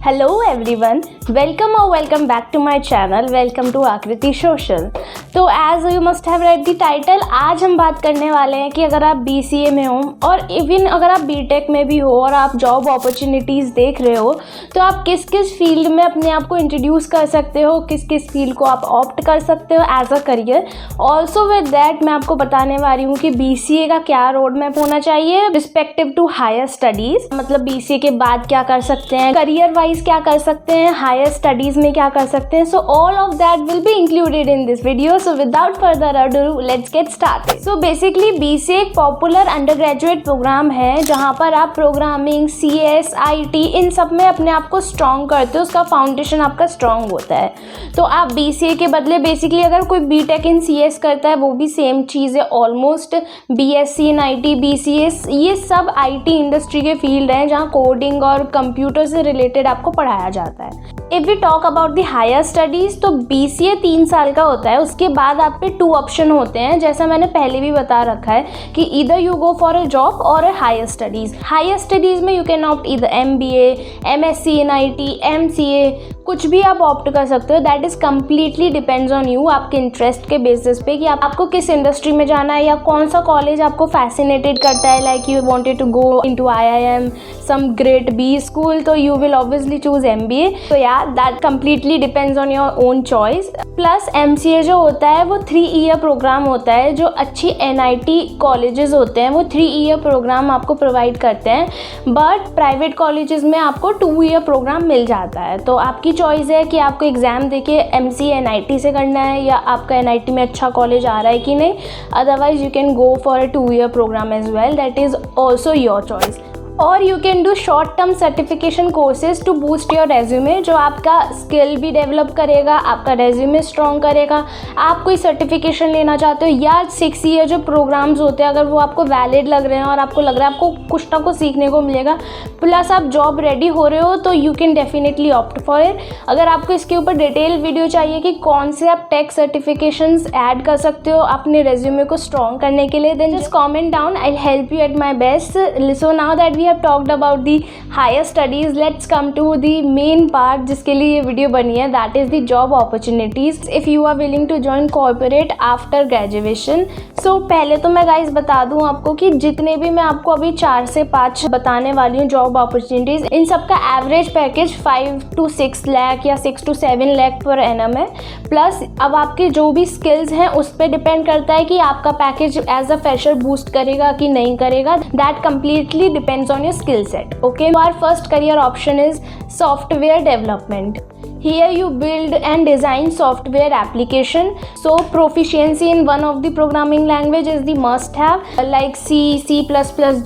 Hello everyone, welcome back to my channel. Welcome to Aakriti social. तो as you must have read the title, आज हम बात करने वाले हैं कि अगर आप BCA में हो और इवन अगर आप BTech में भी हो और आप जॉब अपॉर्चुनिटीज़ देख रहे हो तो आप किस किस फील्ड में अपने आप को इंट्रोड्यूस कर सकते हो, किस किस फील्ड को आप ऑप्ट कर सकते हो as a career. Also with that मैं आपको बताने वाली हूँ कि BCA का क्या रोड मैप होना चाहिए रिस्पेक्टिव टू हायर स्टडीज़। मतलब BCA के बाद क्या कर सकते हैं, करियर वाइज क्या कर सकते हैं, हायर स्टडीज में क्या कर सकते हैं। So all of that will be included in this video. So without further ado let's get started. So basically BCA एक पॉपुलर अंडर ग्रेजुएट प्रोग्राम है जहां पर आप प्रोग्रामिंग, CS, IT इन सब में अपने आप को स्ट्रॉन्ग करते हो, उसका फाउंडेशन आपका स्ट्रॉन्ग होता है। तो आप BCA के बदले बेसिकली अगर कोई BTech इन CS करता है वो भी सेम चीज़ है almost. BSc in IT, BCA ये सब IT इंडस्ट्री के फील्ड हैं जहाँ कोडिंग और कंप्यूटर से रिलेटेड आपको पढ़ाया जाता है। If we talk about the higher studies तो BCA 3 साल का होता है। उसके बाद आप पे 2 ऑप्शन होते हैं, जैसा मैंने पहले भी बता रखा है कि either you go for a job और a higher studies. Higher studies में you can opt either MBA, MSc in IT, MCA, कुछ भी आप ऑप्ट कर सकते हो। That is completely depends on you, आपके इंटरेस्ट के बेसिस पे कि आपको किस इंडस्ट्री में जाना है या कौन सा कॉलेज आपको फैसिनेटेड करता है। Like you wanted to go into IIM, some great B school, तो you will obviously choose MBA। तो यार that completely depends on your own choice. Plus MCA जो होता है वो 3 ईयर प्रोग्राम होता है। जो अच्छी NIT कॉलेजेस होते हैं वो 3 ईयर प्रोग्राम आपको प्रोवाइड करते हैं, बट प्राइवेट कॉलेजेस में आपको 2 ईयर प्रोग्राम मिल जाता है। तो आपकी चॉइस है कि आपको एग्ज़ाम देके MCA NIT से करना है या आपका NIT में अच्छा कॉलेज आ रहा है कि नहीं। Otherwise you can go for a 2 year program as well, that is also your choice. और you can do short term certification courses to boost your resume, जो आपका स्किल भी डेवलप करेगा, आपका रेज्यूमे स्ट्रॉन्ग करेगा। आप कोई सर्टिफिकेशन लेना चाहते हो या 6 ईयर जो प्रोग्राम्स होते हैं अगर वो आपको वैलिड लग रहे हैं और आपको लग रहा है आपको कुछ ना कुछ सीखने को मिलेगा, प्लस आप जॉब रेडी हो रहे हो, तो you can definitely opt for it. अगर आपको इसके ऊपर डिटेल वीडियो चाहिए कि कौन से आप टेक सर्टिफिकेशंस ऐड कर सकते हो अपने रेज्यूमे को स्ट्रॉन्ग करने के लिए, then just comment down, I will help you at my best. So now that we have talked about the higher studies, let's come to the main part जिसके लिए ये वीडियो बनी है, that is the job opportunities if you are willing to join corporate after graduation। so पहले तो मैं guys बता दूं आपको कि जितने भी मैं आपको अभी 4 से 5 बताने वाली हूँ जॉब अपॉर्चुनिटीज़, इन सबका एवरेज पैकेज 5 to 6 लाख या 6 to 7 लाख पर एनम है। प्लस अब आपके जो भी स्किल्स हैं उस पर डिपेंड करता है कि आपका package as a fresher boost करेगा कि नहीं करेगा। That completely depends on skill set. Okay, our first career option is software development. Here you build and design software application. So proficiency in one of the programming language is the must have, like C, C++,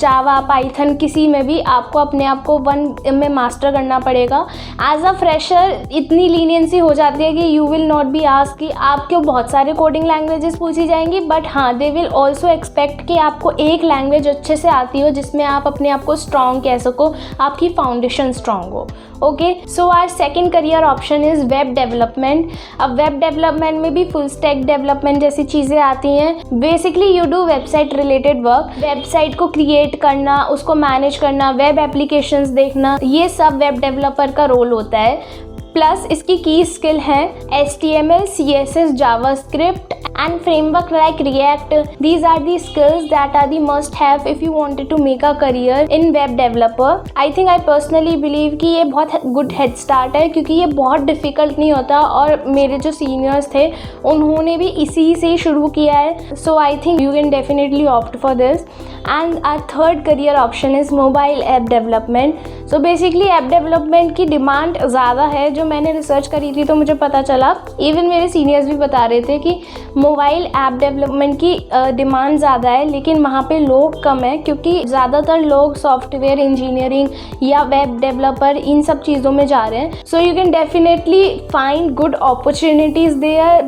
Java, Python, किसी में भी आपको अपने आप को 1 में master करना पड़ेगा। एज अ फ्रेशर इतनी लीनियंसी हो जाती है कि you will not be asked कि आपको बहुत सारे कोडिंग लैंग्वेजेस पूछी जाएंगी, बट हाँ दे विल ऑल्सो एक्सपेक्ट कि आपको एक लैंग्वेज अच्छे से आती हो जिसमें आप अपने आप को स्ट्रॉन्ग कह सको, आपकी फाउंडेशन स्ट्रॉन्ग हो। Okay, so our second career option is web development. अब वेब डेवलपमेंट में भी फुल स्टैक डेवलपमेंट जैसी चीज़ें आती हैं। Basically you do website related work, website को क्रिएट करना, उसको मैनेज करना, वेब एप्लीकेशंस देखना, ये सब वेब डेवलपर का रोल होता है। प्लस इसकी की स्किल है HTML, CSS, JavaScript and framework like React. These are the skills that are the must have if you wanted to make a career in web developer. I think I personally believe कि ये बहुत good head start है क्योंकि ये बहुत difficult नहीं होता और मेरे जो seniors थे उन्होंने भी इसी से शुरू किया है। So I think you can definitely opt for this. And our third career option is mobile app development. So basically app development की डिमांड ज़्यादा है। जो मैंने रिसर्च करी थी तो मुझे पता चला, इवन मेरे सीनियर्स भी बता रहे थे कि मोबाइल ऐप डेवलपमेंट की डिमांड ज़्यादा है, लेकिन वहाँ पे लोग कम है क्योंकि ज़्यादातर लोग सॉफ्टवेयर इंजीनियरिंग या वेब डेवलपर इन सब चीज़ों में जा रहे हैं। So you can definitely find good opportunities there,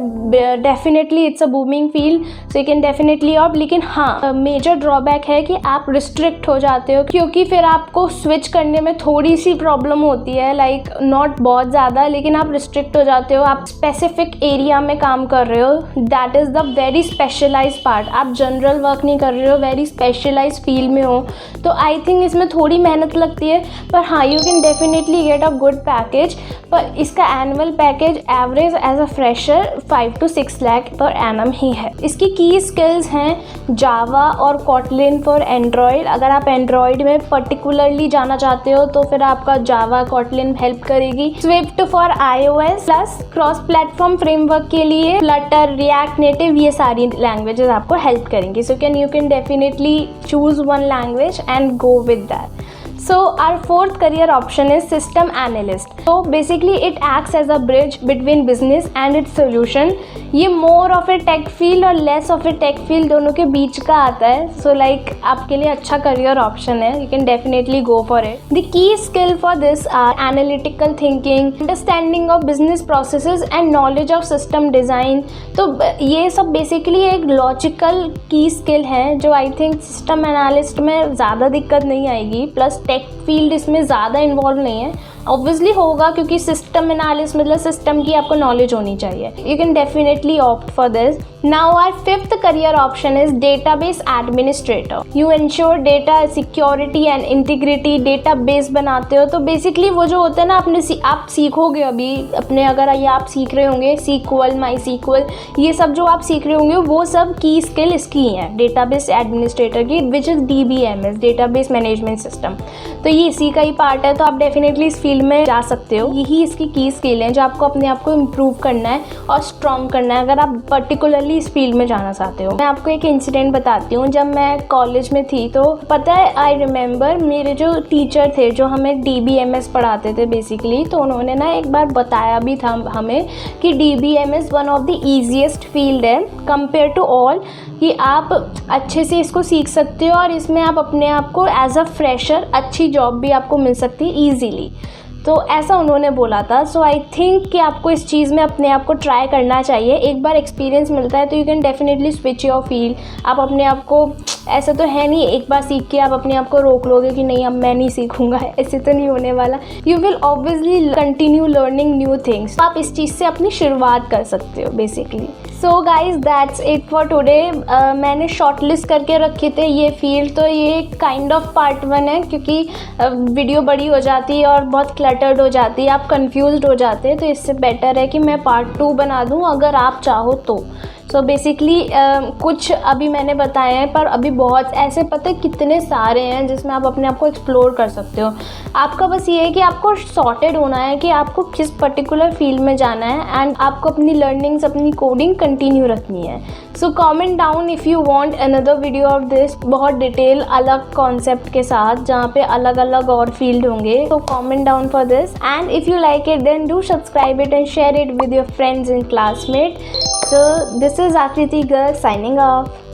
definitely it's a booming field, so you can definitely opt. लेकिन हाँ मेजर ड्रॉबैक है कि आप रिस्ट्रिक्ट हो जाते हो क्योंकि फिर आपको स्विच करने में थोड़ी सी प्रॉब्लम होती है, लाइक नॉट बहुत ज़्यादा, लेकिन आप रिस्ट्रिक्ट हो जाते हो। आप स्पेसिफिक एरिया में काम कर रहे हो, that is the very specialise part. आप जनरल वर्क नहीं कर रहे हो, वेरी स्पेशलाइज फील्ड में हो, तो आई थिंक इसमें थोड़ी मेहनत लगती है, पर हाँ you can definitely get a good package. पर इसका annual package average as a fresher 5 to 6 lakh per annum ही है। इसकी की स्किल्स हैं जावा और कॉटलिन फॉर एंड्रॉयड। अगर आप एंड्रॉयड में पर्टिकुलरली जाना चाहते हो तो फिर आपका जावा कॉटलिन हेल्प करेगी। Swift for iOS plus cross platform framework के लिए फ्लटर, रिएक्ट नेटिव, ये सारी लैंग्वेजेस आपको हेल्प करेंगी। सो you can definitely choose one language and go with that. So our fourth career option is system analyst. So basically it acts as a bridge between business and its solution. ये more of a tech field और less of a tech field दोनों के बीच का आता है। So like आपके लिए अच्छा career option है, you can definitely go for it. The key skill for this are analytical thinking, understanding of business processes and knowledge of system design. तो ये सब basically एक logical key skill है जो I think system analyst में ज़्यादा दिक्कत नहीं आएगी। प्लस टेक फील्ड इसमें ज़्यादा इन्वॉल्व नहीं है, ऑब्वियसली होगा क्योंकि सिस्टम एनालिस्ट मतलब सिस्टम की आपको नॉलेज होनी चाहिए। You can definitely opt for this. Now our fifth career option is database administrator. You ensure data security and integrity. Database बनाते हो तो बेसिकली वो जो होता है ना, आप सीखोगे अभी अपने, अगर ये आप सीख रहे होंगे SQL, MySQL, ये सब जो आप सीख रहे होंगे वो सब की स्किल इसकी हैं डेटाबेस एडमिनिस्ट्रेटर की, which is DBMS, database management system. तो ये इसी का ही पार्ट है, तो आप डेफिनेटली इस फील्ड में जा सकते हो। यही इसकी की स्किल है जो आपको अपने आप को इम्प्रूव करना है और स्ट्रॉन्ग करना है अगर आप पर्टिकुलरली इस फील्ड में जाना चाहते हो। मैं आपको एक इंसिडेंट बताती हूँ। जब मैं कॉलेज में थी तो पता है, आई रिमेंबर मेरे जो टीचर थे जो हमें DBMS पढ़ाते थे बेसिकली, तो उन्होंने ना एक बार बताया भी था हमें कि DBMS one of the easiest field है कंपेयर टू ऑल, कि आप अच्छे से इसको सीख सकते हो और इसमें आप अपने आप को एज अ फ्रेशर अच्छी जॉब भी आपको मिल सकती है ईजीली। तो ऐसा उन्होंने बोला था। सो आई थिंक कि आपको इस चीज़ में अपने आप को ट्राई करना चाहिए। एक बार एक्सपीरियंस मिलता है तो you can definitely switch your field. आप अपने आप को, ऐसा तो है नहीं एक बार सीख के आप अपने आप को रोक लोगे कि नहीं अब मैं नहीं सीखूंगा, ऐसे तो नहीं होने वाला। You will obviously continue learning new things. आप इस चीज़ से अपनी शुरुआत कर सकते हो basically. So guys that's it for today. मैंने शॉर्ट लिस्ट करके रखे थे ये फील्ड, तो ये काइंड ऑफ पार्ट 1 है क्योंकि वीडियो बड़ी हो जाती है और बहुत क्लटर्ड हो जाती है, आप कंफ्यूज्ड हो जाते हैं, तो इससे बेटर है कि मैं पार्ट 2 बना दूं अगर आप चाहो तो। सो बेसिकली कुछ अभी मैंने बताए हैं, पर अभी बहुत ऐसे पता है कितने सारे हैं जिसमें आप अपने आप को एक्सप्लोर कर सकते हो। आपका बस ये है कि आपको सॉर्टेड होना है कि आपको किस पर्टिकुलर फील्ड में जाना है एंड आपको अपनी लर्निंग्स, अपनी कोडिंग कंटिन्यू रखनी है। So comment down if you want another video of this, बहुत डिटेल अलग कॉन्सेप्ट के साथ जहाँ पे अलग अलग और फील्ड होंगे। तो comment down for this and if you like it then do subscribe it and share it with your friends and classmates. So this is Akriti Garg signing off.